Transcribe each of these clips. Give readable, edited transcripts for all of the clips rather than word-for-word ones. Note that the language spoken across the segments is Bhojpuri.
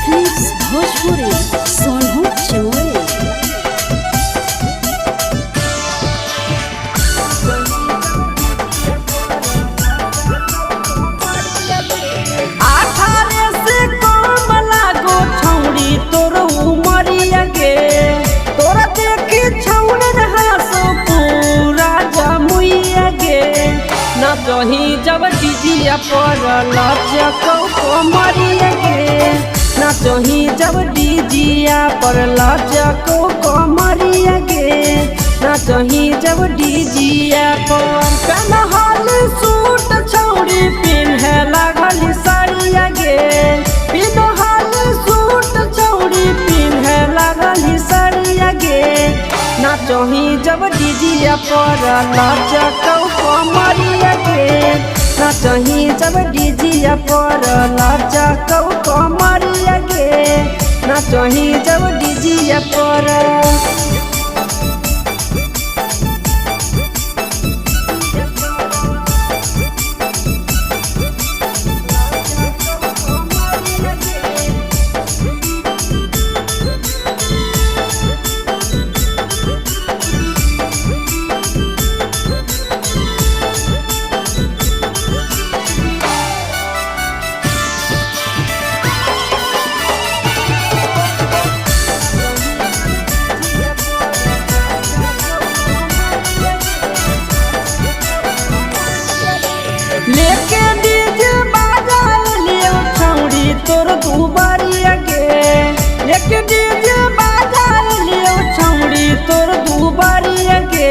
फिल्म्स भोजपुरी सोनू चौरे। जही जब डीजिया पर लचकौ कमरिया गे नाचही जब डीजिया पर लचकौ कमरिया गे नाचही जब डीजिया पर कनहल सूट छौड़ी पिन्हे लागल साड़िया गे पिन्हल सूट छौड़ी पिन्हे लागल साड़िया गे नाचही जब डीजिया पर लचकौ कमरिया गे नाचही जब डीजिया पर लचकौ कमरिया गे नाचही जब डीजिया पर लेके डीजे बाजा लियो छौड़ी तोर दुबारिया गे लेके डीजे बाजा लियो छौड़ी तोर दुबारिया गे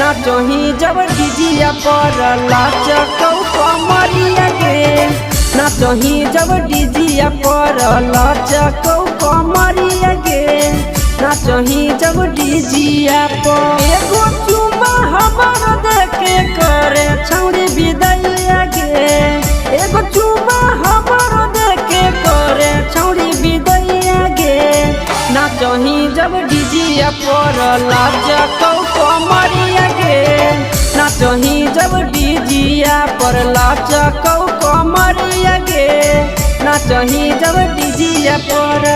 नाचही जब डीजिया पर लचकौ कमरिया गे नाचही जब डीजिया पर लचकौ कमरिया गे नाचही जब डीजिया पर एगो चुम्मा हमर देखे करे छौड़ी विदैया गे एगो चुम्मा हमर देखे करे छौड़ी विदैया गे नाचही जब डीजिया पर लचकौ कमरिया गे नाचही जब डीजिया पर लचकौ कमरिया गे नाचही जब डीजिया पर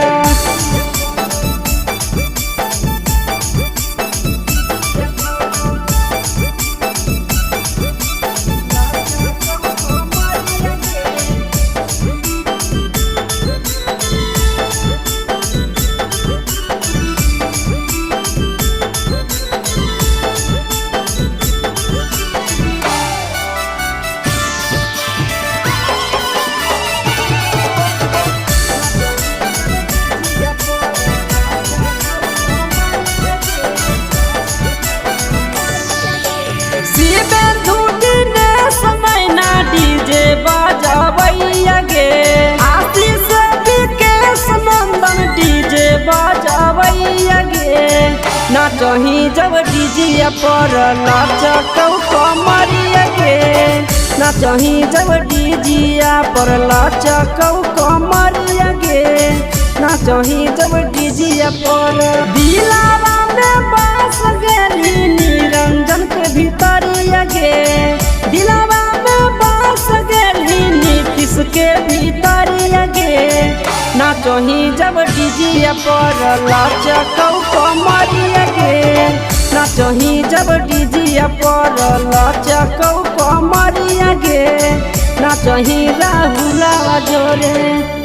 डीजे बजावैया गे आशीष विकेश नंदन डीजे बजावैया गे नाचही जब डीजिया पर लचकौ कमरिया गे नाचही जब डीजिया पर लचकौ कमरिया गे नाचही जब डीजिया पर दिलावा में बस गेली निरंजन के भीतरिया गे दिलावा के भीतरिया गे नाचही जब डीजिया पर लचकौ कमरिया गे नाचही जब डीजिया पर लचकौ कमरिया गे नाचही राहुला जोरे।